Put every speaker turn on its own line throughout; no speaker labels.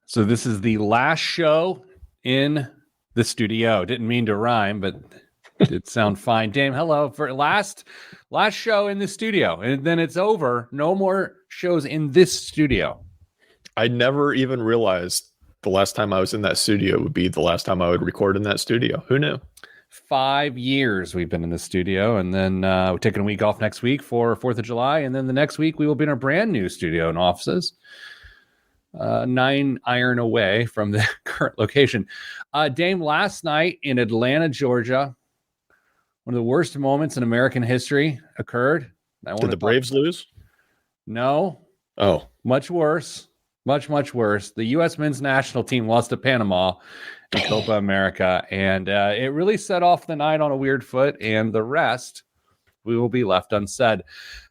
So this is the last show in the studio. Didn't mean to rhyme, but did sound fine. Dame, hello. For last show in the studio. And then it's over. No more shows in this studio.
I never even realized the last time I was in that studio would be the last time I would record in that studio. Who knew?
5 years we've been in the studio, and then we're taking a week off next week for 4th of July, and then the next week we will be in our brand new studio and offices. 9 iron away from the current location. Dame, last night in Atlanta, Georgia, one of the worst moments in American history occurred.
Did the Braves lose?
No.
Oh.
Much worse. Much, much worse. The U.S. men's national team lost to Panama in Copa America, and it really set off the night on a weird foot, and the rest we will be left unsaid.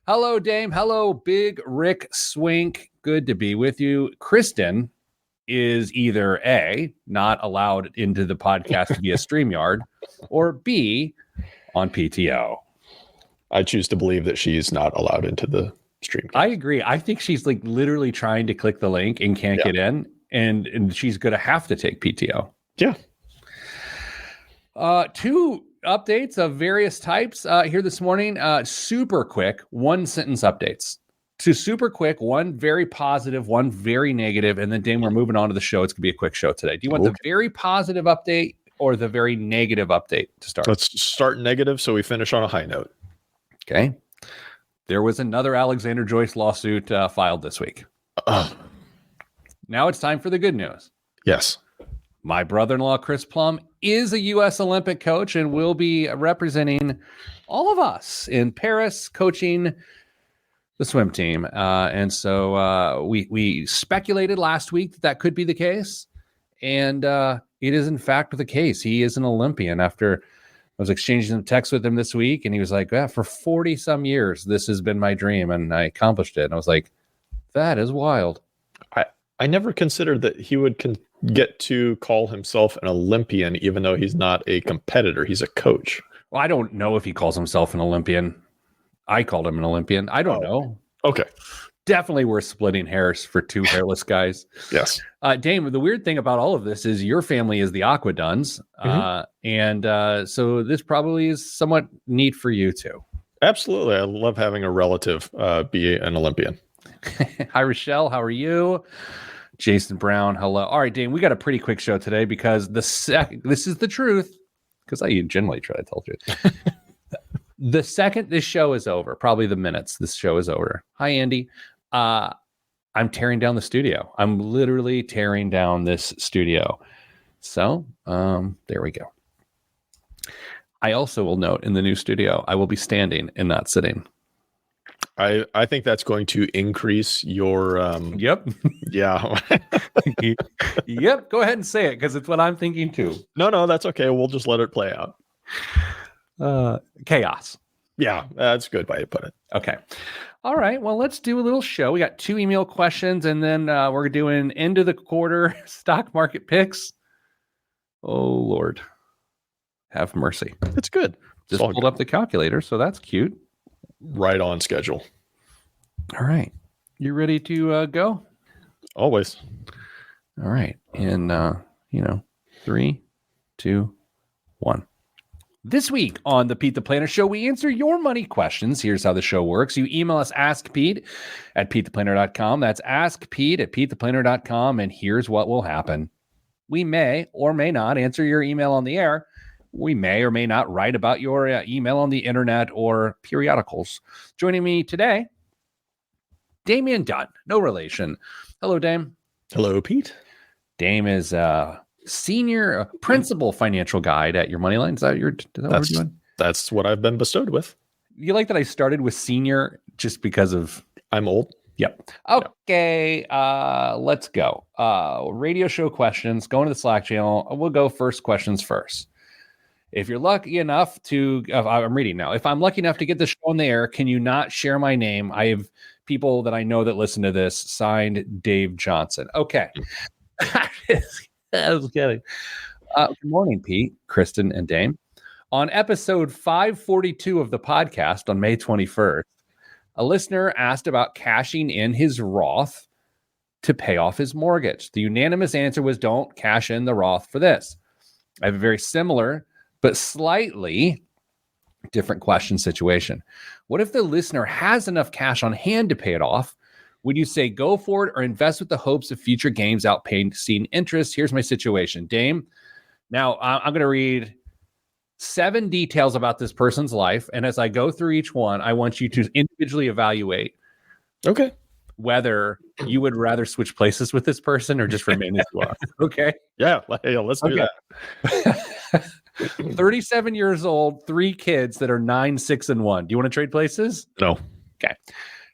Hello, Dame. Hello, Big Rick Swink. Good to be with you. Kristen is either A, not allowed into the podcast via StreamYard, or B, on PTO.
I choose to believe that she's not allowed into the stream.
I agree. I think she's like literally trying to click the link and can't get in, and she's going to have to take PTO.
Yeah.
2 updates of various types here this morning. Super quick, 1-sentence updates. 2 super quick, 1 very positive, 1 very negative, and then Dame, we're moving on to the show. It's going to be a quick show today. Do you want the very positive update or the very negative update to start?
Let's start negative so we finish on a high note.
Okay. There was another Alexander Joyce lawsuit filed this week. Now it's time for the good news.
Yes.
My brother-in-law, Chris Plum, is a U.S. Olympic coach and will be representing all of us in Paris, coaching the swim team. And so we speculated last week that could be the case. And it is, in fact, the case. He is an Olympian. After I was exchanging some texts with him this week, and he was like, for 40-some years, this has been my dream, and I accomplished it. And I was like, that is wild.
I never considered that he would get to call himself an Olympian, even though he's not a competitor. He's a coach.
Well, I don't know if he calls himself an Olympian. I called him an Olympian. I don't know.
Okay.
Definitely we're splitting hairs for 2 hairless guys.
Yes.
Dame, the weird thing about all of this is your family is the Aquaduns. And so this probably is somewhat neat for you too.
Absolutely. I love having a relative be an Olympian.
Hi, Rochelle. How are you? Jason Brown. Hello. All right, Dame, we got a pretty quick show today because this is the truth, because I generally try to tell the truth. The second this show is over, probably the minutes this show is over. Hi, Andy. I'm tearing down the studio. I'm literally tearing down this studio. So there we go. I also will note in the new studio, I will be standing and not sitting.
I think that's going to increase your
Yep.
Yeah.
Yep. Go ahead and say it, because it's what I'm thinking too.
No, that's okay. We'll just let it play out.
Chaos.
Yeah, that's a good way to put it.
Okay. All right. Well, let's do a little show. We got 2 email questions, and then we're doing end of the quarter stock market picks. Oh, Lord. Have mercy.
It's good.
Just pulled up the calculator, so that's cute.
Right on schedule.
All right. You ready to go?
Always.
All right. In 3, 2, 1. This week on the Pete the Planner Show, we answer your money questions. Here's how the show works. You email us askpete@petetheplanner.com. That's askpete@petetheplanner.com. And here's what will happen. We may or may not answer your email on the air. We may or may not write about your email on the internet or periodicals. Joining me today, Damian Dunn. No relation. Hello, Dame.
Hello, Pete.
Dame is senior principal financial guide at your Moneyline. Is that what we're doing?
That's what I've been bestowed with.
You like that I started with senior just because of...
I'm old.
Yep. Okay. Let's go. Radio show questions. Going to the Slack channel. We'll go first questions first. If you're lucky enough to... I'm reading now. If I'm lucky enough to get the show on the air, can you not share my name? I have people that I know that listen to this. Signed, Dave Johnson. Okay. I was kidding. Good morning, Pete, Kristen, and Dame. On episode 542 of the podcast on May 21st, a listener asked about cashing in his Roth to pay off his mortgage? The unanimous answer was don't cash in the Roth for this. I have a very similar but slightly different question situation. What if the listener has enough cash on hand to pay it off? Would you say go for it or invest with the hopes of future gains outpacing interest? Here's my situation, Dame. Now, I'm going to read 7 details about this person's life. And as I go through each one, I want you to individually evaluate whether you would rather switch places with this person or just remain as you are. Okay?
Yeah, let's do that.
37 years old, 3 kids that are 9, 6, and 1. Do you want to trade places?
No.
Okay.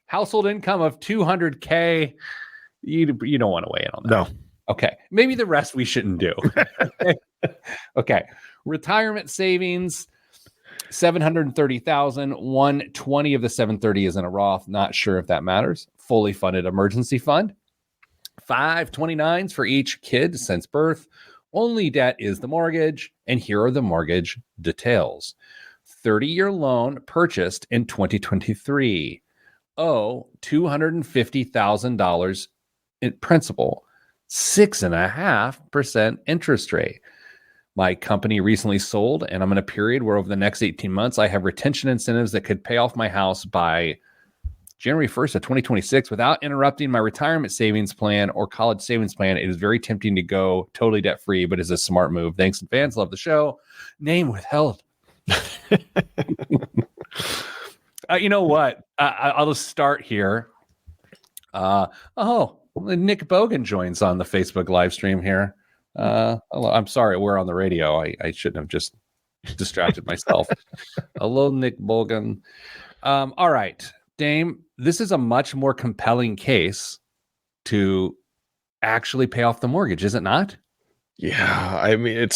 Household income of $200K. You don't want to weigh in on that.
No.
Okay. Maybe the rest we shouldn't do. Okay. Retirement savings, $730,000. 120 of the 730 is in a Roth. Not sure if that matters. Fully funded emergency fund. 529s for each kid since birth. Only debt is the mortgage. And here are the mortgage details. 30-year loan purchased in 2023. $250,000 in principal. 6.5% interest rate. My company recently sold, and I'm in a period where over the next 18 months, I have retention incentives that could pay off my house by January 1st of 2026 without interrupting my retirement savings plan or college savings plan. It is very tempting to go totally debt-free, but it's a smart move. Thanks in advance. Love the show. Name withheld. You know what? I'll just start here. Nick Bogan joins on the Facebook live stream here. I'm sorry, we're on the radio. I shouldn't have just distracted myself. Hello, Nick Bogan. All right, Dame, this is a much more compelling case to actually pay off the mortgage, is it not?
Yeah, I mean,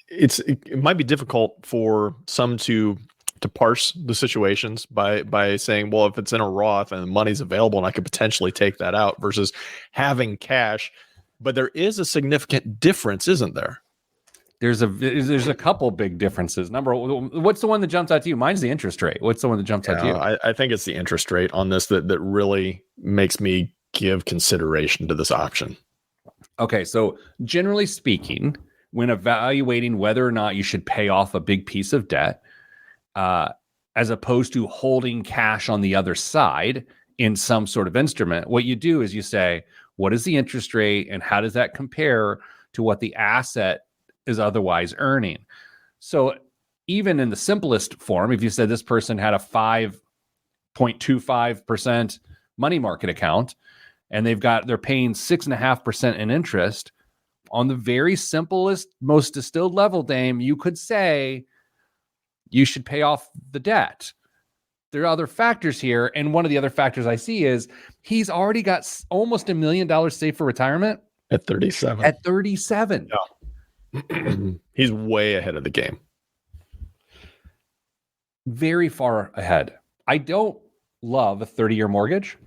it might be difficult for some to parse the situations by saying, well, if it's in a Roth and the money's available and I could potentially take that out versus having cash. But there is a significant difference, isn't there?
There's a couple big differences. What's the one that jumps out to you? Mine's the interest rate. What's the one that jumps out to you?
I think it's the interest rate on this that really makes me give consideration to this option.
Okay, so generally speaking, when evaluating whether or not you should pay off a big piece of debt, as opposed to holding cash on the other side in some sort of instrument, what you do is you say, what is the interest rate and how does that compare to what the asset is otherwise earning? So even in the simplest form, if you said this person had a 5.25% money market account and they're paying 6.5% in interest, on the very simplest, most distilled level, Dame, you could say you should pay off the debt. There are other factors here. And one of the other factors I see is he's already got almost $1 million saved for retirement.
At 37.
At 37.
Yeah. He's way ahead of the game.
Very far ahead. I don't love a 30-year mortgage.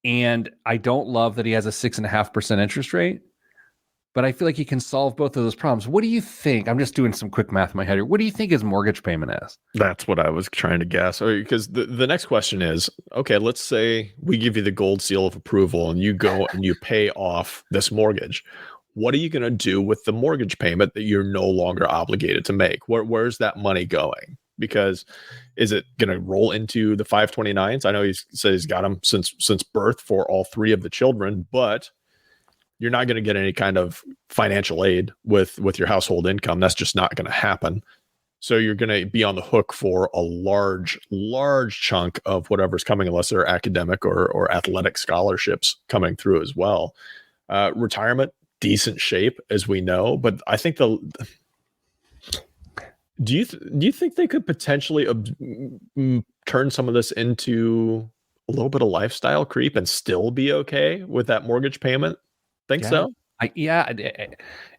And I don't love that he has a 6.5% interest rate. But I feel like he can solve both of those problems. What do you think? I'm just doing some quick math in my head here. What do you think his mortgage payment is?
That's what I was trying to guess. Because the next question is, okay, let's say we give you the gold seal of approval and you go and you pay off this mortgage. What are you going to do with the mortgage payment that you're no longer obligated to make? Where's that money going? Because is it going to roll into the 529s? I know he said he's got them since birth for all 3 of the children, but you're not going to get any kind of financial aid with your household income. That's just not going to happen. So you're going to be on the hook for a large chunk of whatever's coming, unless there are academic or athletic scholarships coming through as well. Retirement, decent shape, as we know. But I think do you think they could potentially turn some of this into a little bit of lifestyle creep and still be okay with that mortgage payment? Think so?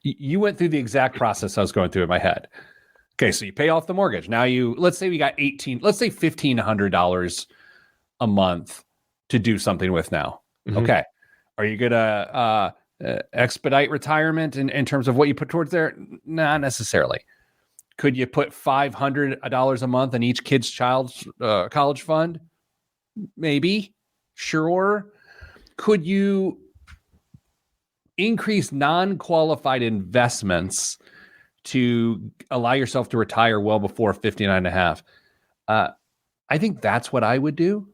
You went through the exact process I was going through in my head. Okay, so you pay off the mortgage. Now let's say we got $1,500 a month to do something with now. Mm-hmm. Okay. Are you going to expedite retirement in terms of what you put towards there? Not necessarily. Could you put $500 a month in each kid's child's college fund? Maybe. Sure. Could you increase non-qualified investments to allow yourself to retire well before 59 and a half? I think that's what I would do.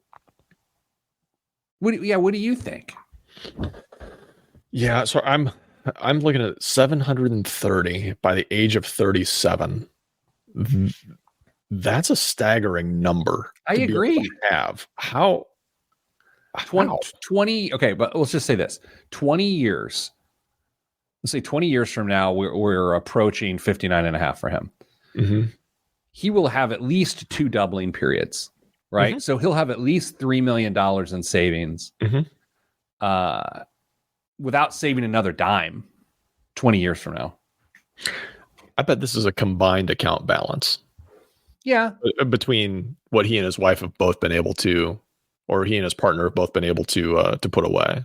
What do you think?
Yeah, so I'm looking at 730 by the age of 37. That's a staggering number.
I agree.
Have how
20 okay, but let's just say this. 20 years. Let's say 20 years from now, we're approaching 59 and a half for him.
Mm-hmm.
He will have at least 2 doubling periods, right?
Mm-hmm.
So he'll have at least $3 million in savings without saving another dime 20 years from now.
I bet this is a combined account balance.
Yeah.
Between what he and his wife have both been able to, or he and his partner have both been able to put away.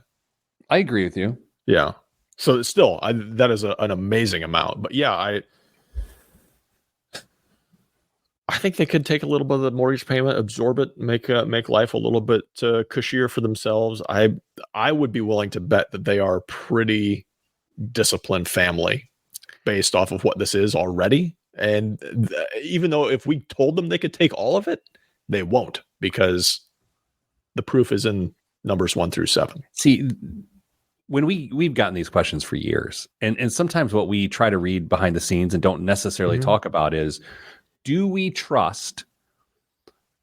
I agree with you.
Yeah. So it's still, that is an amazing amount. But yeah, I think they could take a little bit of the mortgage payment, absorb it, make life a little bit cushier for themselves. I would be willing to bet that they are a pretty disciplined family based off of what this is already. And even though if we told them they could take all of it, they won't, because the proof is in numbers 1 through 7.
See, when we've gotten these questions for years, and sometimes what we try to read behind the scenes and don't necessarily talk about is, do we trust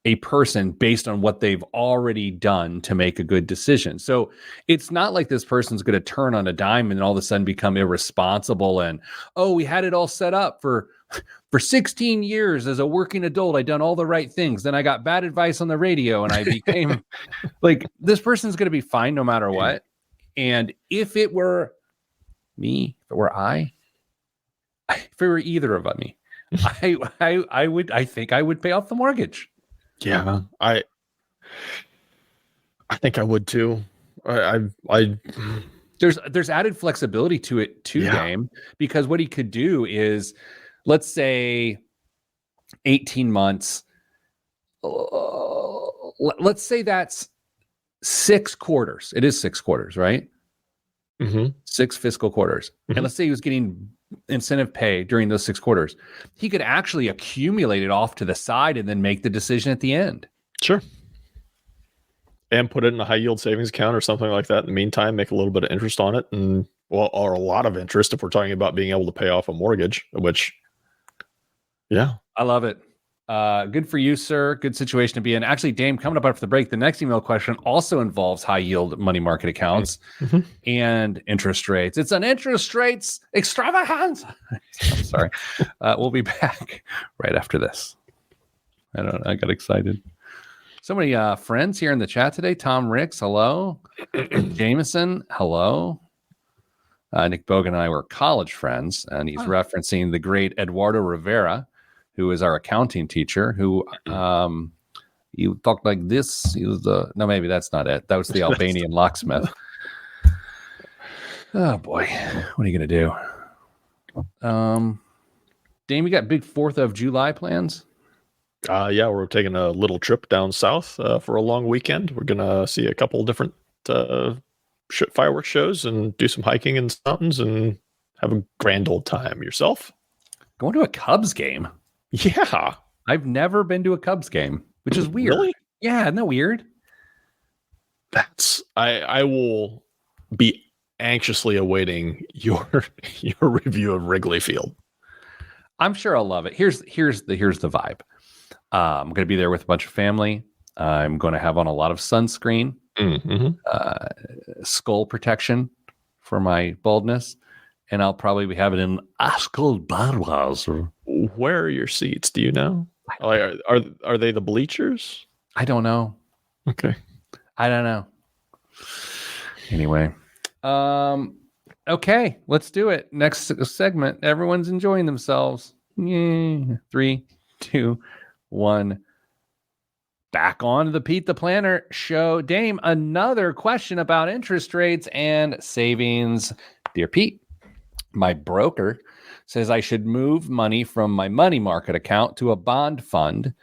a person based on what they've already done to make a good decision? So it's not like this person's going to turn on a dime and all of a sudden become irresponsible and, oh, we had it all set up for 16 years as a working adult. I done all the right things. Then I got bad advice on the radio and I became like, this person's going to be fine no matter what. And if it were me, if it were either of me, I think I would pay off the mortgage.
Yeah, I think I would too.
There's added flexibility to it too, Dame, because what he could do is, let's say 18 months. Let's say that's 6 quarters. It is 6 quarters, right?
Mm-hmm.
6 fiscal quarters. Mm-hmm. And let's say he was getting incentive pay during those 6 quarters. He could actually accumulate it off to the side and then make the decision at the end.
Sure. And put it in a high yield savings account or something like that. In the meantime, make a little bit of interest on it, or a lot of interest if we're talking about being able to pay off a mortgage, which, yeah.
I love it. Good for you, sir. Good situation to be in. Actually, Dame, coming up after the break, the next email question also involves high yield money market accounts and interest rates. It's an interest rates extravaganza. I'm sorry. We'll be back right after this. I don't know. I got excited. So many friends here in the chat today. Tom Ricks, hello. Jameson, hello. Nick Bogan and I were college friends, and he's referencing the great Eduardo Rivera, who is our accounting teacher, who you talked like this. He was no, maybe that's not it. That was the Albanian locksmith. Oh boy, what are you going to do? Dame, you got big 4th of July plans?
Yeah, we're taking a little trip down south for a long weekend. We're going to see a couple different fireworks shows and do some hiking in the mountains and have a grand old time. Yourself?
Going to a Cubs game?
Yeah.
I've never been to a Cubs game, which is weird.
Really?
Yeah, isn't that weird?
I will be anxiously awaiting your review of Wrigley Field.
I'm sure I'll love it. Here's the vibe. I'm going to be there with a bunch of family. I'm going to have on a lot of sunscreen, skull protection for my baldness, and I'll probably be having an ice cold Budweiser.
Where are your seats? Do you know? Are they the bleachers?
I don't know.
Okay.
I don't know. Anyway. Okay, let's do it. Next segment. Everyone's enjoying themselves. Yeah. 3, 2, 1. Back on the Pete the Planner show. Dame, another question about interest rates and savings. Dear Pete, my broker says I should move money from my money market account to a bond fund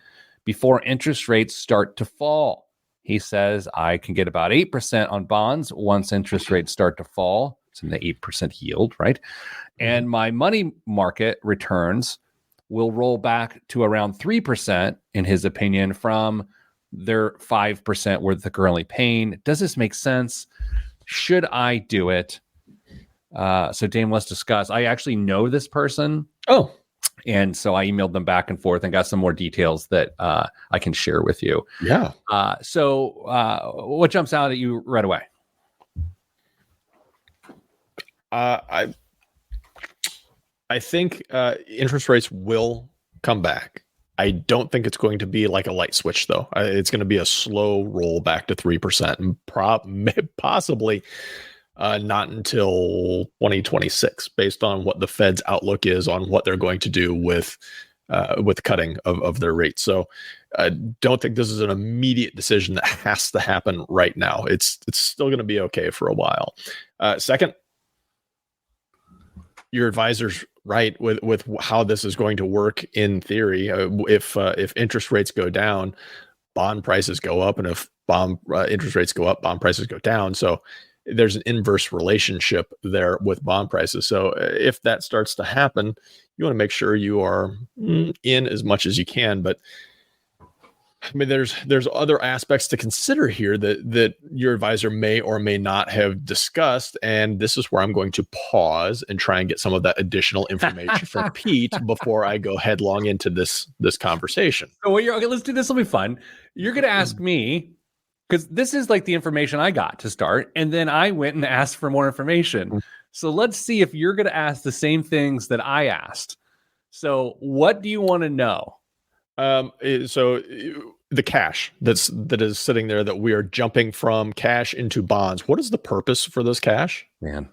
before interest rates start to fall. He says I can get about 8% on bonds once interest rates start to fall. It's in the 8% yield, right? And my money market returns will roll back to around 3%, in his opinion, from their 5% where they're currently paying. Does this make sense? Should I do it? So Dame, let's discuss. I actually know this person.
Oh.
And so I emailed them back and forth and got some more details that I can share with you.
Yeah.
So what jumps out at you right away?
I think interest rates will come back. I don't think it's going to be like a light switch, though. It's going to be a slow roll back to 3%, and possibly not until 2026, based on what the Fed's outlook is on what they're going to do with cutting of their rates. So I don't think this is an immediate decision that has to happen right now. It's still going to be okay for a while. Second, your advisor's right with how this is going to work in theory. If interest rates go down, bond prices go up, and if interest rates go up, bond prices go down. So there's an inverse relationship there with bond prices. So if that starts to happen, you want to make sure you are in as much as you can. But I mean, there's other aspects to consider here that your advisor may or may not have discussed. And this is where I'm going to pause and try and get some of that additional information from Pete before I go headlong into this conversation.
So okay, let's do this. Will be fun. You're going to ask me, because this is like the information I got to start, and then I went and asked for more information. So let's see if you're going to ask the same things that I asked. So what do you want to know?
So the cash that is sitting there, that we are jumping from cash into bonds. What is the purpose for this cash?
Man,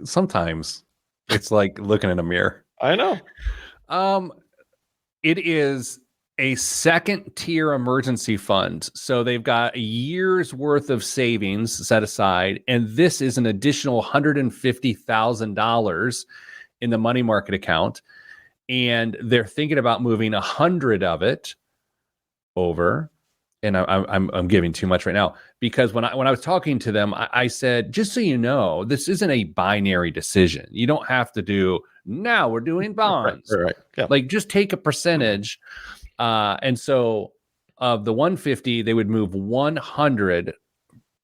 sometimes it's like looking in a mirror.
I know.
It is a second tier emergency fund. So they've got a year's worth of savings set aside, and this is an additional $150,000 in the money market account. And they're thinking about moving 100 of it over. And I'm giving too much right now, because when I was talking to them, I said, just so you know, this isn't a binary decision. You don't have to do, now we're doing bonds.
Right. Yeah.
Like, just take a percentage. And so of the 150, they would move 100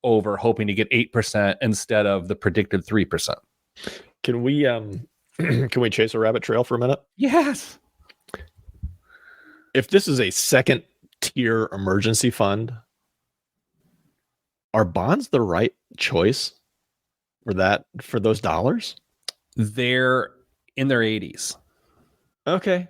over, hoping to get 8% instead of the predicted 3%.
Can we chase a rabbit trail for a minute?
Yes.
If this is a second tier emergency fund, are bonds the right choice for those dollars?
They're in their 80s.
Okay.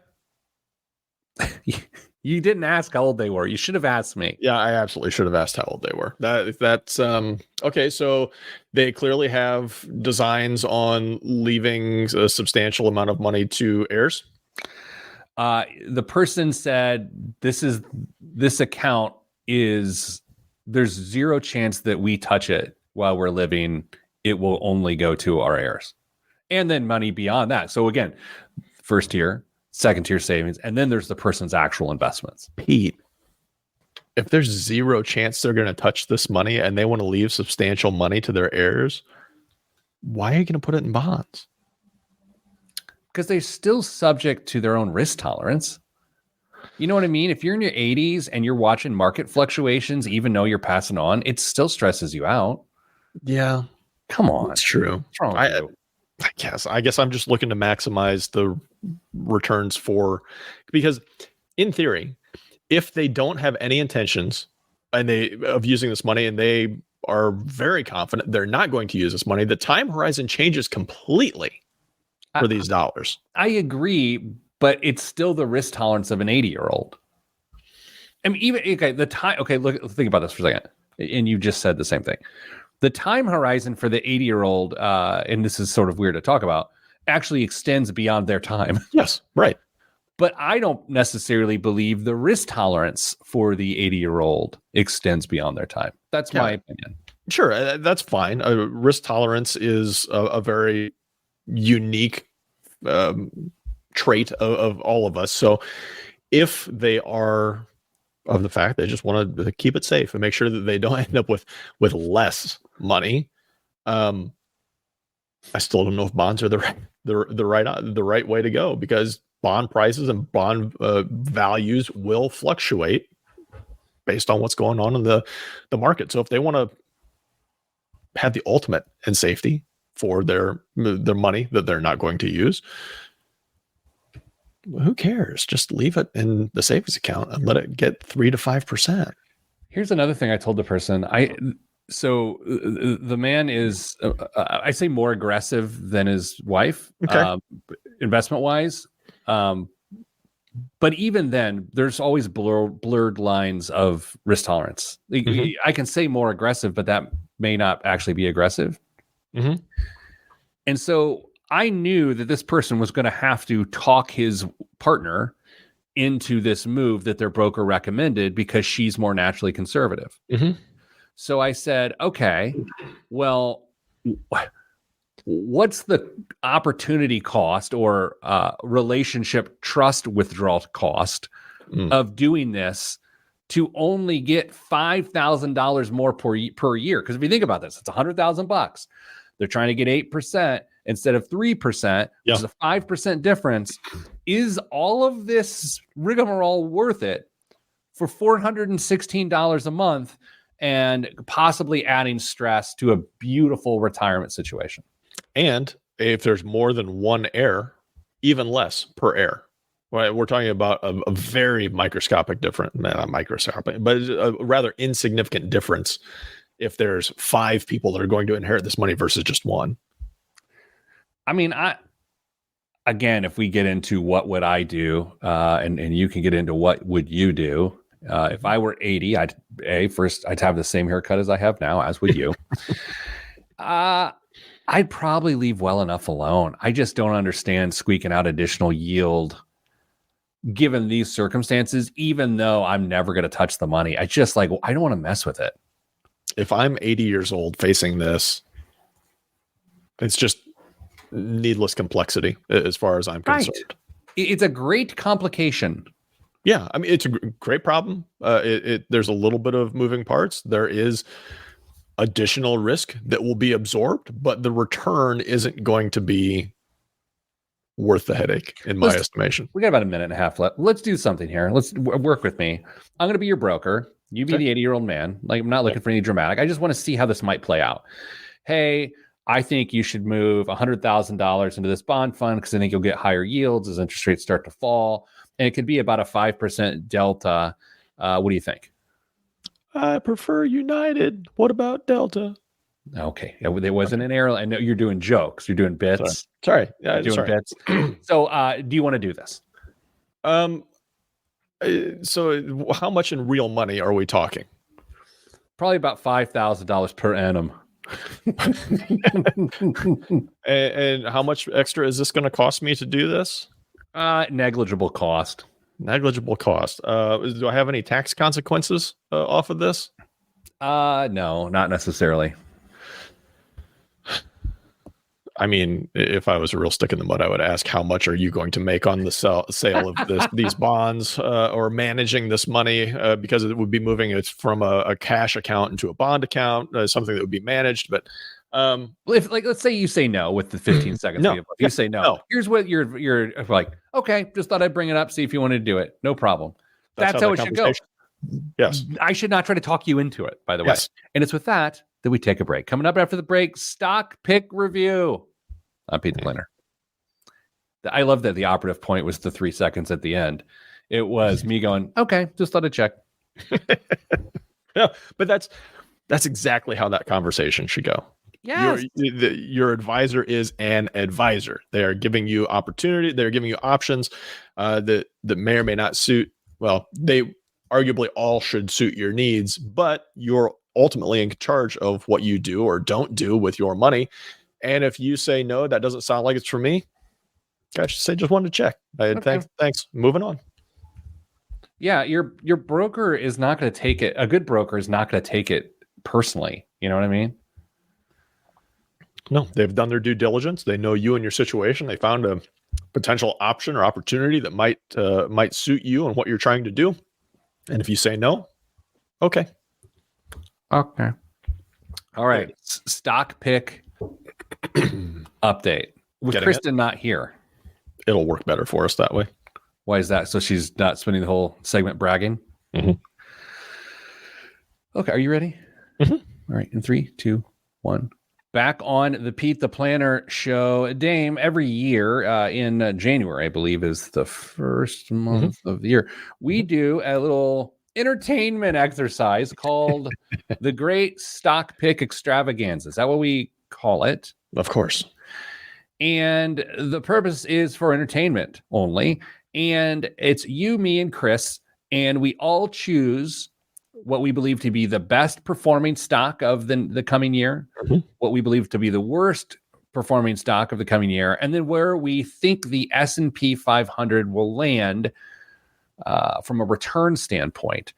You didn't ask how old they were. You should have asked me.
Yeah, I absolutely should have asked how old they were. That's okay. So they clearly have designs on leaving a substantial amount of money to heirs.
The person said this account is, there's zero chance that we touch it while we're living. It will only go to our heirs, and then money beyond that. So again, first tier, second tier savings, and then there's the person's actual investments.
Pete, if there's zero chance they're going to touch this money and they want to leave substantial money to their heirs, why are you going to put it in bonds?
Because they're still subject to their own risk tolerance. You know what I mean? If you're in your 80s and you're watching market fluctuations, even though you're passing on, it still stresses you out.
Yeah.
Come on.
It's true.
What's wrong with you?
I guess I'm just looking to maximize the returns because in theory, if they don't have any intentions of using this money, and they are very confident they're not going to use this money, the time horizon changes completely for these dollars. I
agree, but it's still the risk tolerance of an 80-year-old. I mean, even look, think about this for a second. And you just said the same thing. The time horizon for the 80-year-old, and this is sort of weird to talk about, actually extends beyond their time.
Yes, right.
But I don't necessarily believe the risk tolerance for the 80-year-old extends beyond their time. That's my opinion.
Sure, that's fine. Risk tolerance is a very unique trait of all of us. So if they are of the fact they just want to keep it safe and make sure that they don't end up with less money. I still don't know if bonds are the right way to go, because bond prices and bond values will fluctuate based on what's going on in the market. So if they want to have the ultimate in safety for their money that they're not going to use, who cares? Just leave it in the savings account and let it get 3 to 5%.
Here's another thing I told the person. So the man is, I say, more aggressive than his wife,
Okay.
investment wise. But even then, there's always blurred lines of risk tolerance.
Mhm.
I can say more aggressive, but that may not actually be aggressive.
Mhm.
And so I knew that this person was going to have to talk his partner into this move that their broker recommended, because she's more naturally conservative.
Mhm.
So I said, okay, well, what's the opportunity cost or relationship trust withdrawal cost of doing this to only get $5,000 more per year? Because if you think about this, it's $100,000. They're trying to get 8% instead of 3%, which is a 5% difference. Is all of this rigmarole worth it for $416 a month and possibly adding stress to a beautiful retirement situation?
And if there's more than one heir, even less per heir. Right? We're talking about a very microscopic difference, not microscopic, but a rather insignificant difference if there's 5 people that are going to inherit this money versus just one.
I mean, again, if we get into what would I do, and you can get into what would you do. If I were 80, I'd have the same haircut as I have now, as would you. I'd probably leave well enough alone. I just don't understand squeaking out additional yield given these circumstances, even though I'm never going to touch the money. I don't want to mess with it.
If I'm 80 years old facing this, it's just needless complexity as far as I'm concerned.
Right. It's a great complication.
Yeah, I mean, it's a great problem. There's a little bit of moving parts. There is additional risk that will be absorbed, but the return isn't going to be worth the headache, in my estimation.
We got about a minute and a half left. Let's do something here. Let's work with me. I'm going to be your broker. You be the 80-year-old man. Like, I'm not looking for any dramatic. I just want to see how this might play out. Hey, I think you should move $100,000 into this bond fund because I think you'll get higher yields as interest rates start to fall. And it could be about a 5% delta. What do you think?
I prefer United. What about Delta?
Okay. There wasn't an arrow. I know you're doing jokes. You're doing bits.
Sorry.
Yeah, doing bits. So do you want to do this?
So how much in real money are we talking?
Probably about $5,000 per annum.
And how much extra is this going to cost me to do this?
Negligible cost.
Negligible cost. Do I have any tax consequences off of this?
No, not necessarily.
I mean, if I was a real stick in the mud, I would ask, how much are you going to make on the sale of these bonds or managing this money? Because it would be moving it from a cash account into a bond account, something that would be managed. But
if, like, let's say you say no with the 15 seconds.
No.
If you say no, here's what you're like, okay, just thought I'd bring it up, see if you wanted to do it. No problem. That's how it should go.
Yes.
I should not try to talk you into it, by the way. And it's with that we take a break. Coming up after the break, stock pick review. I'm Pete the Cleaner. I love that the operative point was the 3 seconds at the end. It was me going, okay, just thought I'd check.
Yeah, but that's exactly how that conversation should go.
Yes.
Your advisor is an advisor. They are giving you opportunity. They're giving you options that may or may not suit. Well, they arguably all should suit your needs, but you're ultimately in charge of what you do or don't do with your money. And if you say, no, that doesn't sound like it's for me, I should say, just wanted to check. Okay. Thanks. Moving on.
Yeah, your broker is not going to take it. A good broker is not going to take it personally. You know what I mean?
No, they've done their due diligence. They know you and your situation. They found a potential option or opportunity that might suit you and what you're trying to do. And if you say no, okay.
Okay. All right. Stock pick update. With
Getting
Kristen not here.
It'll work better for us that way.
Why is that? So she's not spending the whole segment bragging?
Mhm.
Okay. Are you ready?
Mhm.
All right. In 3, 2, 1. Back on the Pete the Planner show. Dame, every year in January, I believe, is the first month of the year, we do a little entertainment exercise called the Great Stock Pick Extravaganza. Is that what we call it?
Of course.
And the purpose is for entertainment only. And it's you, me, and Chris. And we all choose what we believe to be the best performing stock of the coming year, what we believe to be the worst performing stock of the coming year, and then where we think the S&P 500 will land from a return standpoint.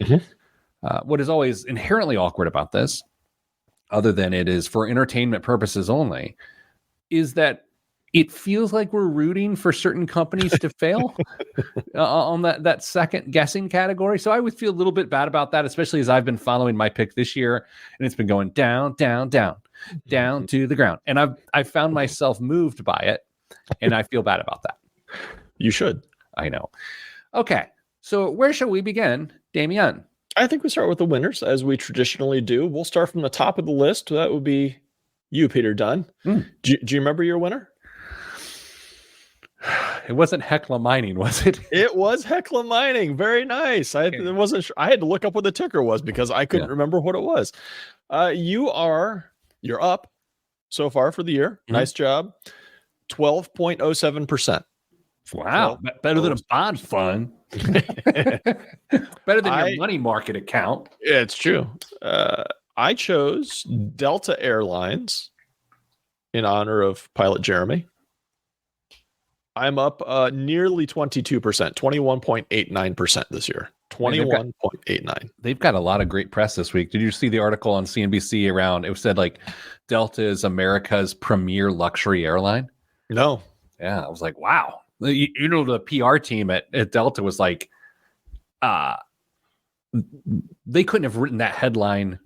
What is always inherently awkward about this, other than it is for entertainment purposes only, is that it feels like we're rooting for certain companies to fail on that second guessing category. So I would feel a little bit bad about that, especially as I've been following my pick this year, and it's been going down, down, down, down to the ground. And I've found myself moved by it, and I feel bad about that.
You should.
I know. Okay, so where shall we begin, Damien?
I think we start with the winners, as we traditionally do. We'll start from the top of the list. That would be you, Peter Dunn. Do you remember your winner?
It wasn't Hecla Mining, was it?
It was Hecla Mining. Very nice. I wasn't sure. I had to look up what the ticker was because I couldn't remember what it was. You're up so far for the year. Nice job. 12.07%.
Wow. Better than a bond fund. Better than your money market account.
Yeah, it's true. I chose Delta Airlines in honor of pilot Jeremy. I'm up nearly 22%, 21.89% this year. 21.89.
They've got a lot of great press this week. Did you see the article on CNBC around, it said like Delta is America's premier luxury airline?
No.
Yeah, I was like, wow. You know, the PR team at Delta was like, they couldn't have written that headline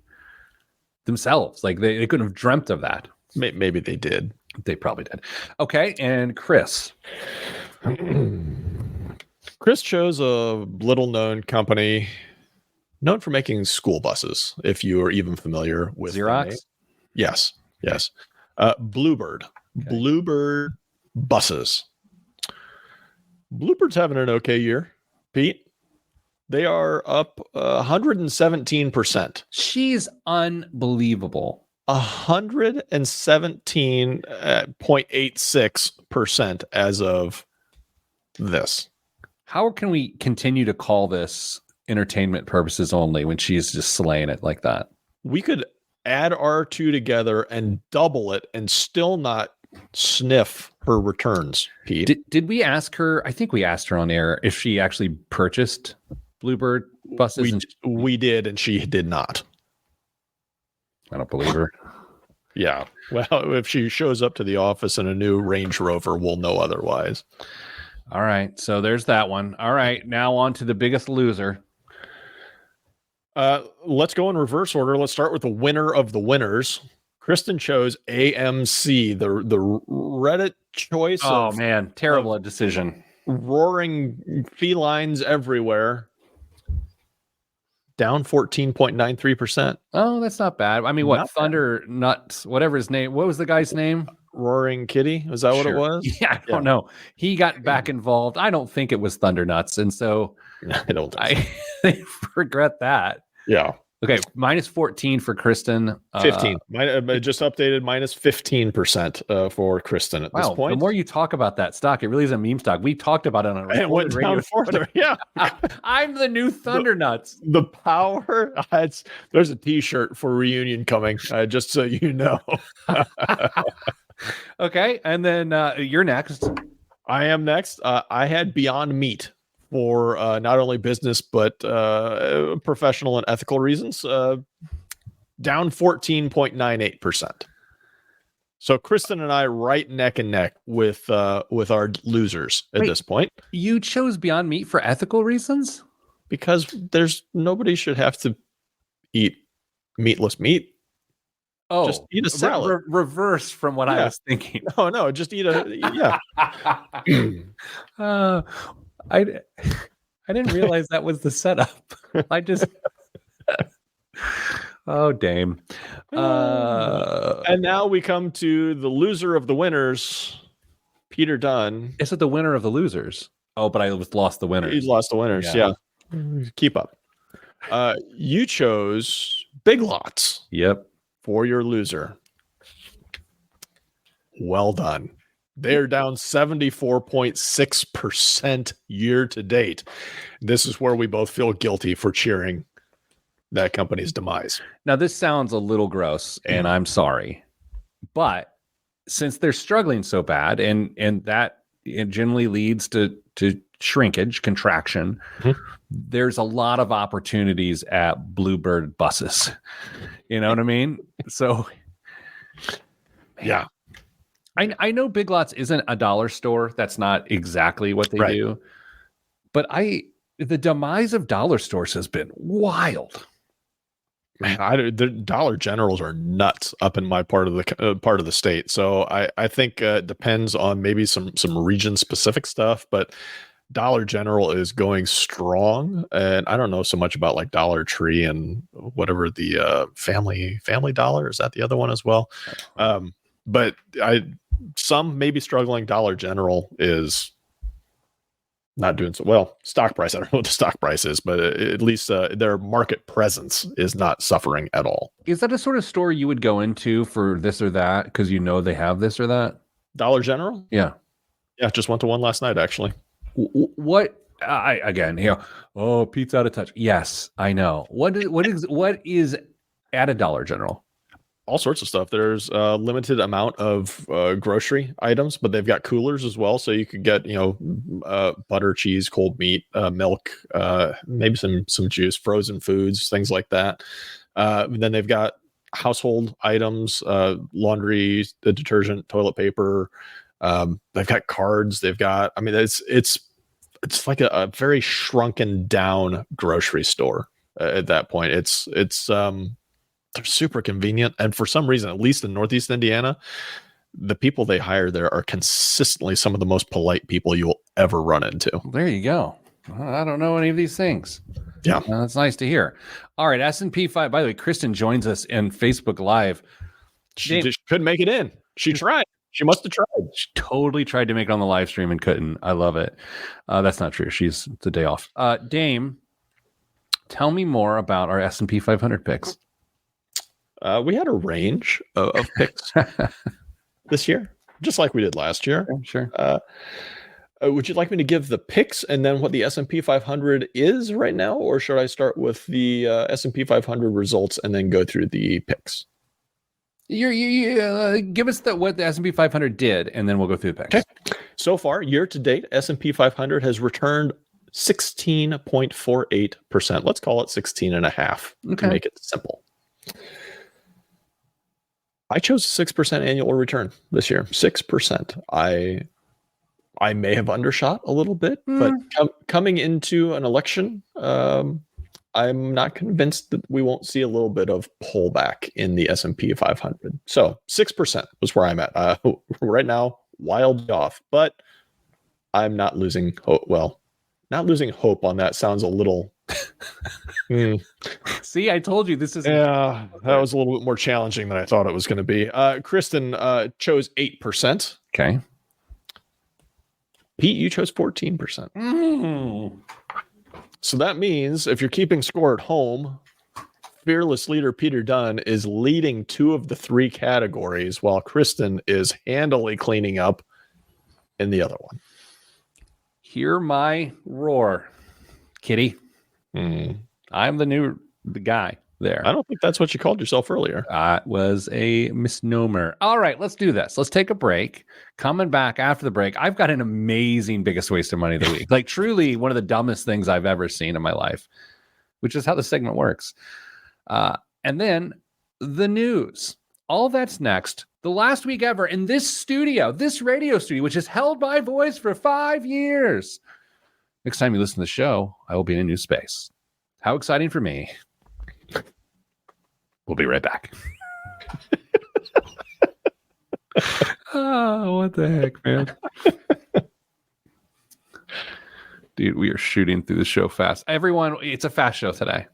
themselves. Like they couldn't have dreamt of that.
Maybe they did.
They probably did. Okay, and Chris.
Chris chose a little-known company known for making school buses, if you are even familiar with
Xerox?
Yes. Bluebird. Okay. Bluebird buses. Bluebird's having an okay year, Pete. They are up 117%.
She's unbelievable.
117.86% as of this.
How can we continue to call this entertainment purposes only when she's just slaying it like that?
We could add our two together and double it and still not sniff her returns, Pete.
Did we ask her? I think we asked her on air if she actually purchased Bluebird buses.
We did, and she did not.
I don't believe her.
Yeah. Well, if she shows up to the office in a new Range Rover, we'll know otherwise.
All right. So there's that one. All right. Now on to the biggest loser.
Let's go in reverse order. Let's start with the winner of the winners. Kristen chose AMC, the Reddit choice.
Oh, man. Terrible decision.
Roaring felines everywhere. Down 14.93%.
Oh, that's not bad. I mean, what? Not Thunder bad. Nuts, whatever his name. What was the guy's name?
Roaring Kitty. Was that what it was?
Yeah, I don't know. He got back involved. I don't think it was Thunder Nuts. And so
I don't think
I regret that.
Yeah.
Okay. Minus 14 for Kristen.
15. I just updated minus 15% for Kristen at this point.
The more you talk about that stock, it really is a meme stock. We talked about it on a
it went down further. Yeah.
I'm the new Thunder Nuts.
The power. There's a t-shirt for reunion coming, just so you know.
Okay. And then you're next.
I am next. I had Beyond Meat for not only business, but professional and ethical reasons, down 14.98%. So Kristen and I right neck and neck with our losers at this point.
You chose Beyond Meat for ethical reasons?
because nobody should have to eat meatless meat.
Oh,
just eat a salad.
Reverse from what I was thinking.
No, just eat a
I didn't realize that was the setup. I just oh damn.
And now we come to the loser of the winners, Peter Dunn.
Is it the winner of the losers? Oh, but I lost the winners.
He lost the winners. Yeah. Keep up. You chose Big Lots.
Yep.
For your loser. Well done. They're down 74.6% year to date. This is where we both feel guilty for cheering that company's demise.
Now, this sounds a little gross, and I'm sorry. But since they're struggling so bad, and that it generally leads to shrinkage, contraction, there's a lot of opportunities at Bluebird buses. You know what I mean? So,
yeah.
I know Big Lots isn't a dollar store. That's not exactly what they do. But the demise of dollar stores has been wild.
Man, the Dollar Generals are nuts up in my part of the state. So I think it depends on maybe some region specific stuff, but Dollar General is going strong. And I don't know so much about like Dollar Tree and whatever the Family Dollar, is that the other one as well? But some may be struggling. Dollar General is not doing so well. Stock price, I don't know what the stock price is, but at least their market presence is not suffering at all.
Is that a sort of store you would go into for this or that because you know they have this or that?
Dollar General?
Yeah.
Just went to one last night, actually.
What? Pete's out of touch. Yes, I know. What is at a Dollar General?
All sorts of stuff. There's a limited amount of grocery items, but they've got coolers as well. So you could get, butter, cheese, cold meat, milk, maybe some juice, frozen foods, things like that. Then they've got household items, laundry, the detergent, toilet paper. They've got cards. They've got, it's like a very shrunken down grocery store at that point. They're super convenient. And for some reason, at least in Northeast Indiana, the people they hire there are consistently some of the most polite people you will ever run into.
There you go. I don't know any of these things.
Yeah.
That's nice to hear. All right. S&P 5. By the way, Kristen joins us in Facebook Live.
She just couldn't make it in. She tried. She must have tried.
She totally tried to make it on the live stream and couldn't. I love it. That's not true. It's a day off. Dame, tell me more about our S&P 500 picks.
We had a range of picks this year, just like we did last year.
Sure.
Would you like me to give the picks and then what the S&P 500 is right now, or should I start with the S&P 500 results and then go through the picks?
Give us what the S&P 500 did, and then we'll go through the picks.
Okay. So far, year to date, S&P 500 has returned 16.48%. Let's call it 16.5 to make it simple. I chose a 6% annual return this year. 6%. I may have undershot a little bit, but coming into an election, I'm not convinced that we won't see a little bit of pullback in the S&P 500. So 6% was where I'm at. Right now, wild off, but I'm not losing hope. Well, not losing hope on that sounds a little...
See, I told you this is...
Yeah, that was a little bit more challenging than I thought it was going to be. Kristen chose 8%.
Okay.
Pete, you chose 14%. So that means if you're keeping score at home, fearless leader Peter Dunn is leading 2 of the 3 categories, while Kristen is handily cleaning up in the other one.
Hear my roar, kitty. I'm the guy there.
I don't think that's what you called yourself earlier.
It was a misnomer. All right, let's do this. Let's take a break. Coming back after the break, I've got an amazing biggest waste of money of the week. Like truly one of the dumbest things I've ever seen in my life, which is how the segment works. And then the news. All that's next. The last week ever in this studio, this radio studio, which is held by Voice for 5 years. Next time you listen to the show, I will be in a new space. How exciting for me. We'll be right back. Oh, what the heck, man. Dude, we are shooting through the show fast. Everyone, it's a fast show today.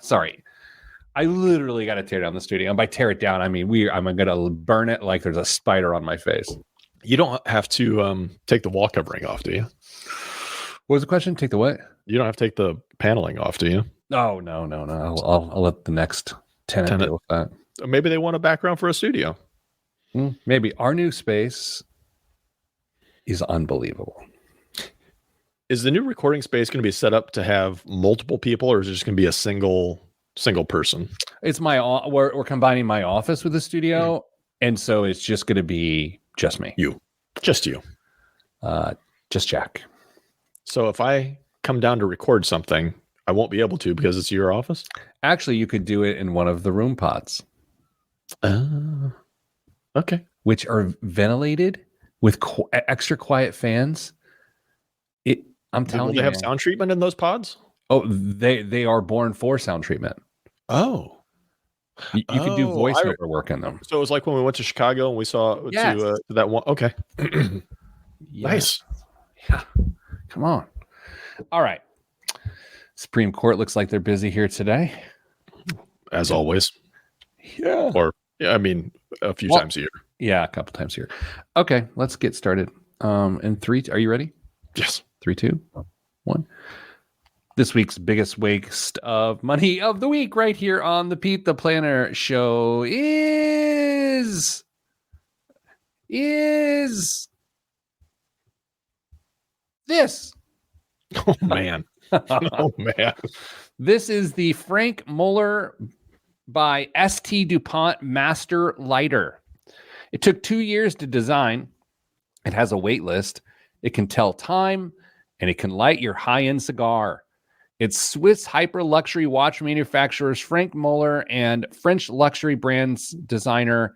Sorry. I literally got to tear down the studio. And by tear it down, I mean I'm going to burn it like there's a spider on my face.
You don't have to take the wall covering off, do you?
What was the question? Take the what?
You don't have to take the paneling off, do you?
Oh, no. I'll let the next tenant deal with that.
Maybe they want a background for a studio.
Maybe. Our new space is unbelievable.
Is the new recording space going to be set up to have multiple people, or is it just going to be a single person?
It's we're combining my office with the studio, and so it's just going to be just me.
Just you.
Just Jack.
So if I come down to record something, I won't be able to because it's your office?
Actually, you could do it in one of the room pods.
Okay.
Which are ventilated with extra quiet fans. I'm telling you.
They have sound treatment in those pods?
Oh, they are born for sound treatment.
Oh.
You could do voiceover work in them.
So it was like when we went to Chicago and we saw to that one. Okay. Nice.
Yeah. Come on. All right. Supreme Court looks like they're busy here today.
As always.
Yeah.
I mean, a few times a year.
Yeah, a couple times a year. Okay, let's get started. In 3, are you ready?
Yes.
3, 2, 1. This week's biggest waste of money of the week right here on the Pete the Planner show is this.
Oh, man. Oh, man.
This is the Frank Muller by St. DuPont Master Lighter. It took 2 years to design. It has a wait list. It can tell time, and it can light your high-end cigar. It's Swiss hyper-luxury watch manufacturers Frank Muller and French luxury brands designer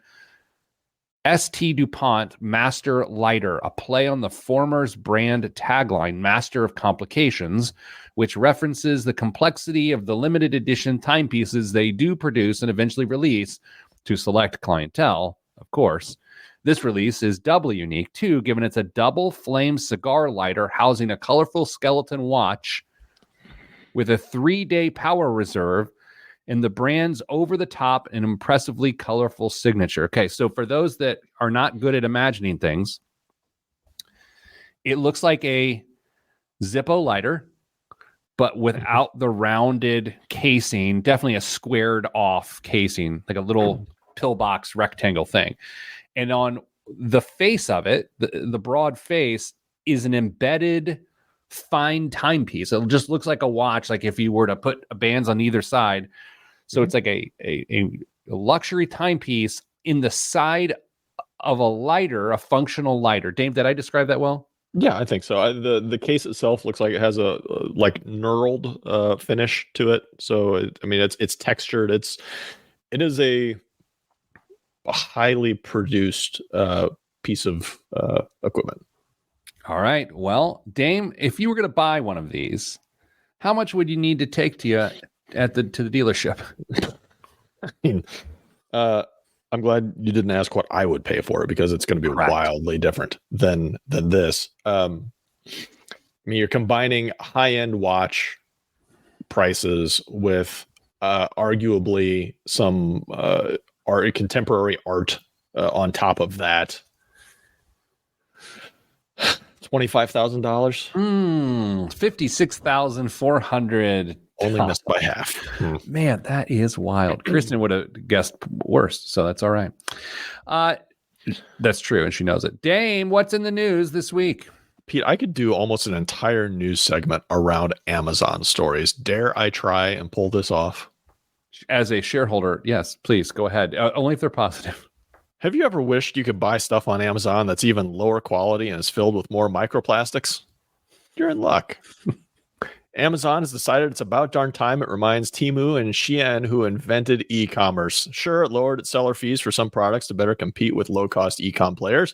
St. DuPont Master Lighter, a play on the former's brand tagline, Master of Complications, which references the complexity of the limited edition timepieces they do produce and eventually release to select clientele, of course. This release is doubly unique, too, given it's a double flame cigar lighter housing a colorful skeleton watch with a 3-day power reserve and the brand's over-the-top and impressively colorful signature. Okay, so for those that are not good at imagining things, it looks like a Zippo lighter, but without the rounded casing, definitely a squared off casing, like a little pillbox rectangle thing. And on the face of it, the broad face is an embedded fine timepiece. It just looks like a watch, like if you were to put bands on either side. So it's like a luxury timepiece in the side of a lighter, a functional lighter. Dave, did I describe that well?
Yeah, I think so. The case itself looks like it has a like knurled finish to it. So it's textured. It is a highly produced piece of equipment.
All right. Well, Dame, if you were going to buy one of these, how much would you need to take to you to the dealership?
I mean, I'm glad you didn't ask what I would pay for it because it's going to be wildly different than this. I mean, you're combining high-end watch prices with arguably some contemporary art on top of that. $25,000.
$56,400.
Only missed by half.
Man, that is wild. Kristen would have guessed worse, so that's all right. That's true, and she knows it. Dame, what's in the news this week?
Pete, I could do almost an entire news segment around Amazon stories. Dare I try and pull this off?
As a shareholder, yes, please go ahead. Only if they're positive.
Have you ever wished you could buy stuff on Amazon that's even lower quality and is filled with more microplastics? You're in luck. Amazon has decided it's about darn time it reminds Temu and Shein who invented e-commerce. Sure, it lowered its seller fees for some products to better compete with low-cost e-com players,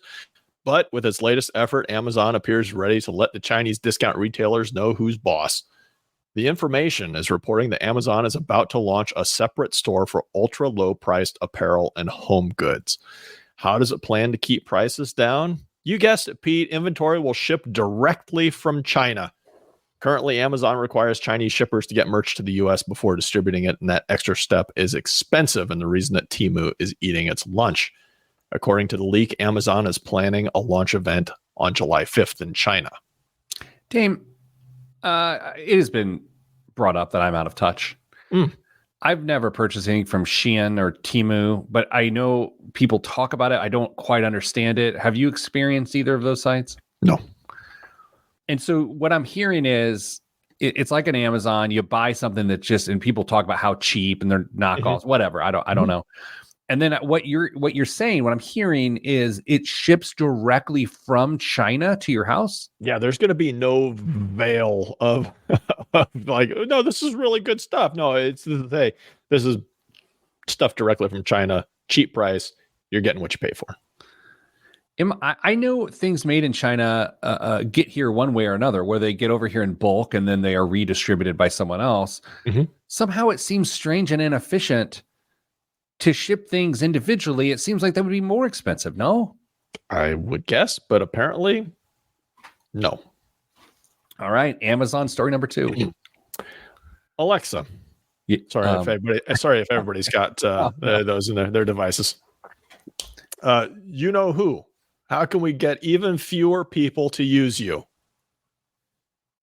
But with its latest effort, Amazon appears ready to let the Chinese discount retailers know who's boss. The information is reporting that Amazon is about to launch a separate store for ultra low priced apparel and home goods. How does it plan to keep prices down? You guessed it, Pete. Inventory will ship directly from China. Currently, Amazon requires Chinese shippers to get merch to the US before distributing it, and that extra step is expensive and the reason that Temu is eating its lunch. According to the leak, Amazon is planning a launch event on July 5th in China.
Dame, it has been brought up that I'm out of touch. I've never purchased anything from Shein or Temu, but I know people talk about it. I don't quite understand it. Have you experienced either of those sites?
No.
And so what I'm hearing is it's like an Amazon. You buy something that just, and people talk about how cheap and they're knockoffs, whatever. I don't know. And then what you're saying, what I'm hearing is it ships directly from China to your house.
Yeah, there's going to be no veil of, like, no, this is really good stuff. No, this is stuff directly from China, cheap price. You're getting what you pay for.
I know things made in China get here one way or another, where they get over here in bulk and then they are redistributed by someone else. Somehow it seems strange and inefficient to ship things individually. It seems like that would be more expensive, no?
I would guess, but apparently, no.
All right, Amazon story number 2.
Alexa. Sorry if everybody's got those in their devices. You know who? How can we get even fewer people to use you?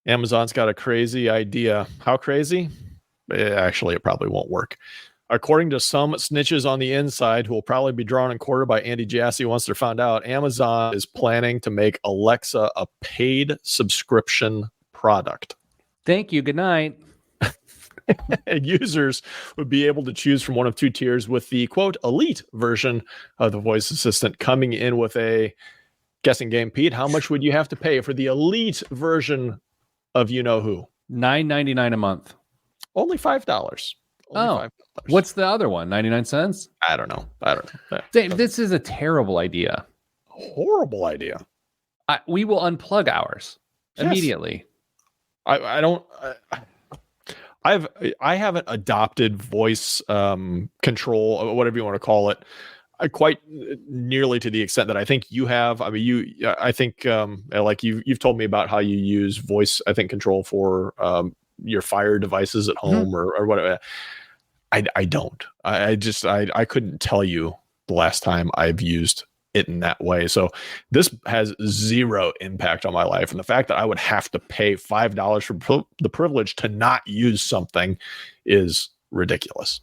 Amazon's got a crazy idea. How crazy? Actually, it probably won't work. According to some snitches on the inside who will probably be drawn and quartered by Andy Jassy once they're found out, Amazon is planning to make Alexa a paid subscription product.
Thank you. Good night.
And users would be able to choose from one of 2 tiers, with the quote elite version of the voice assistant coming in with a guessing game. Pete, how much would you have to pay for the elite version of you know who?
$9.99 a month.
Only $5.
$5. What's the other one? 99 cents?
I don't know.
This is a terrible idea.
Horrible idea.
We will unplug ours immediately.
I haven't adopted voice control, or whatever you want to call it, quite nearly to the extent that I think you have. I mean, I think like you've told me about how you use voice, I think, control for your Fire devices at home or whatever. I don't. I couldn't tell you the last time I've used it in that way. So this has zero impact on my life. And the fact that I would have to pay $5 for the privilege to not use something is ridiculous.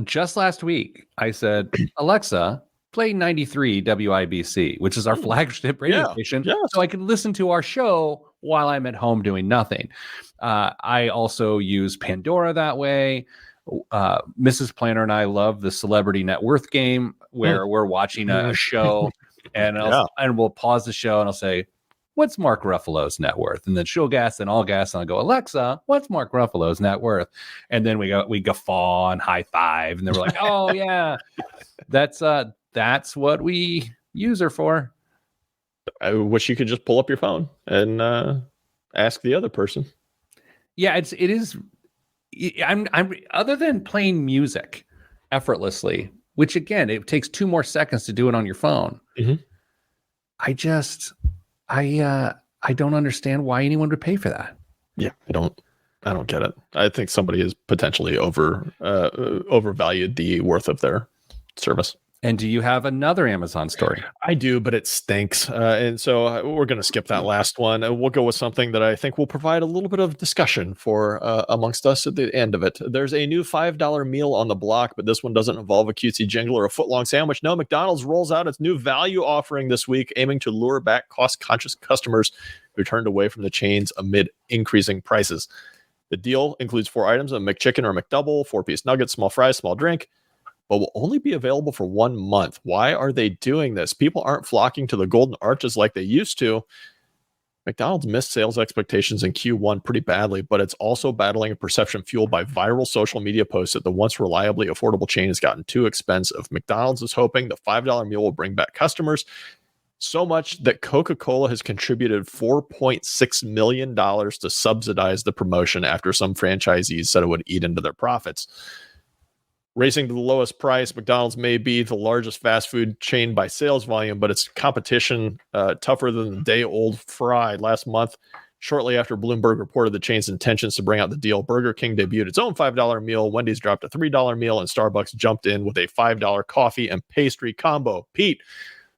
Just last week, I said, Alexa, play 93 WIBC, which is our flagship radio station. Yeah. So I can listen to our show while I'm at home doing nothing. I also use Pandora that way. Mrs. Planner and I love the Celebrity Net Worth game, where we're watching a show and we'll pause the show and I'll say, what's Mark Ruffalo's net worth? And then she'll guess and I'll guess and I'll go, Alexa, what's Mark Ruffalo's net worth? And then we guffaw and high five. And then we're like, oh yeah, that's what we use her for.
I wish you could just pull up your phone and ask the other person.
Yeah, it is. I'm other than playing music effortlessly, which again, it takes 2 more seconds to do it on your phone. I don't understand why anyone would pay for that. Yeah, I don't get it. I think somebody has potentially overvalued the worth of their service. And do you have another Amazon story? I do, but it stinks. And so we're going to skip that last one. We'll go with something that I think will provide a little bit of discussion for amongst us at the end of it. There's a new $5 meal on the block, but this one doesn't involve a cutesy jingle or a foot-long sandwich. No, McDonald's rolls out its new value offering this week, aiming to lure back cost-conscious customers who turned away from the chains amid increasing prices. The deal includes 4 items, a McChicken or McDouble, 4-piece nuggets, small fries, small drink, but will only be available for 1 month. Why are they doing this? People aren't flocking to the Golden Arches like they used to. McDonald's missed sales expectations in Q1 pretty badly, but it's also battling a perception fueled by viral social media posts that the once reliably affordable chain has gotten too expensive. McDonald's is hoping the $5 meal will bring back customers.
So much that Coca-Cola has contributed $4.6 million to subsidize the promotion after some franchisees said it would eat into their profits. Racing to the lowest price, McDonald's may be the largest fast food chain by sales volume, but its competition tougher than the day-old fry. Last month, shortly after Bloomberg reported the chain's intentions to bring out the deal, Burger King debuted its own $5 meal, Wendy's dropped a $3 meal, and Starbucks jumped in with a $5 coffee and pastry combo. Pete,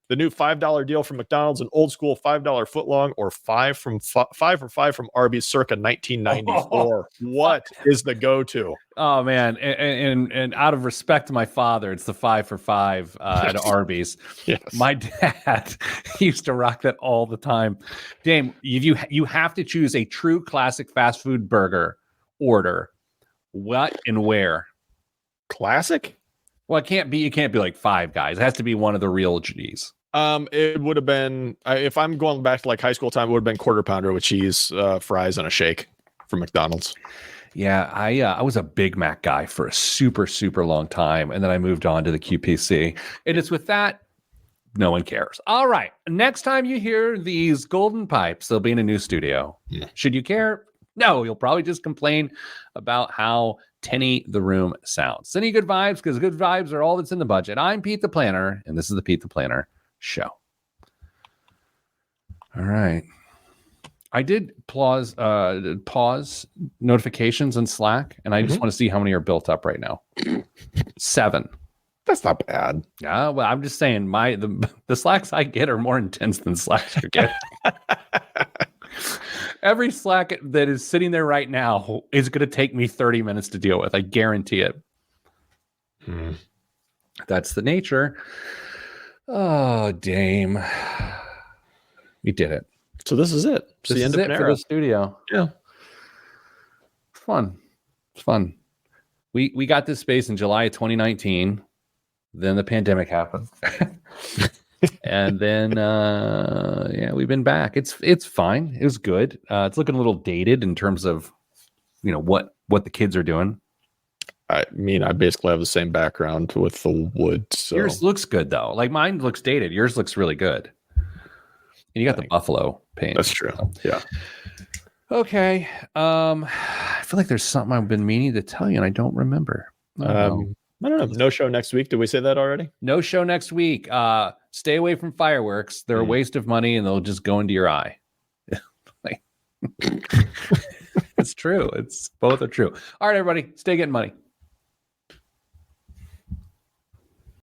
the new $5 deal from McDonald's, an old school $5 footlong, or five for five from Arby's circa 1994. What is the go-to?
Oh man, and out of respect to my father, it's the 5 for 5 at Arby's.
Yes.
My dad used to rock that all the time. Dame, you have to choose a true classic fast food burger order. What and where?
Classic?
Well, it can't be like Five Guys. It has to be one of the real G's.
It would have been, if I'm going back to like high school time, it would have been quarter pounder with cheese, fries, and a shake from McDonald's.
Yeah, I was a Big Mac guy for a super, super long time, and then I moved on to the QPC. And it's with that, no one cares. All right, next time you hear these golden pipes, they'll be in a new studio.
Yeah.
Should you care? No, you'll probably just complain about how tinny the room sounds. Any good vibes, because good vibes are all that's in the budget. I'm Pete the Planner, and this is the Pete the Planner Show. All right. I did pause notifications in Slack, and I just want to see how many are built up right now. 7.
That's not bad.
Yeah, well, I'm just saying the Slacks I get are more intense than Slacks you get. Every Slack that is sitting there right now is going to take me 30 minutes to deal with. I guarantee it. That's the nature. Oh, Dame. We did it.
So this is it. It's
This
the end
is
of
it
an
for
era.
the studio.
Yeah.
It's fun. It's fun. We got this space in July of 2019. Then the pandemic happened. And then we've been back. It's fine. It was good. It's looking a little dated in terms of what the kids are doing.
I mean, I basically have the same background with the wood. So
Yours looks good though. Like mine looks dated. Yours looks really good. And you got the buffalo paint.
That's true. Yeah.
Okay. I feel like there's something I've been meaning to tell you and I don't remember.
I don't know. No show next week. Did we say that already?
No show next week. Stay away from fireworks. They're a waste of money and they'll just go into your eye. It's true. Both are true. All right, everybody, stay getting money.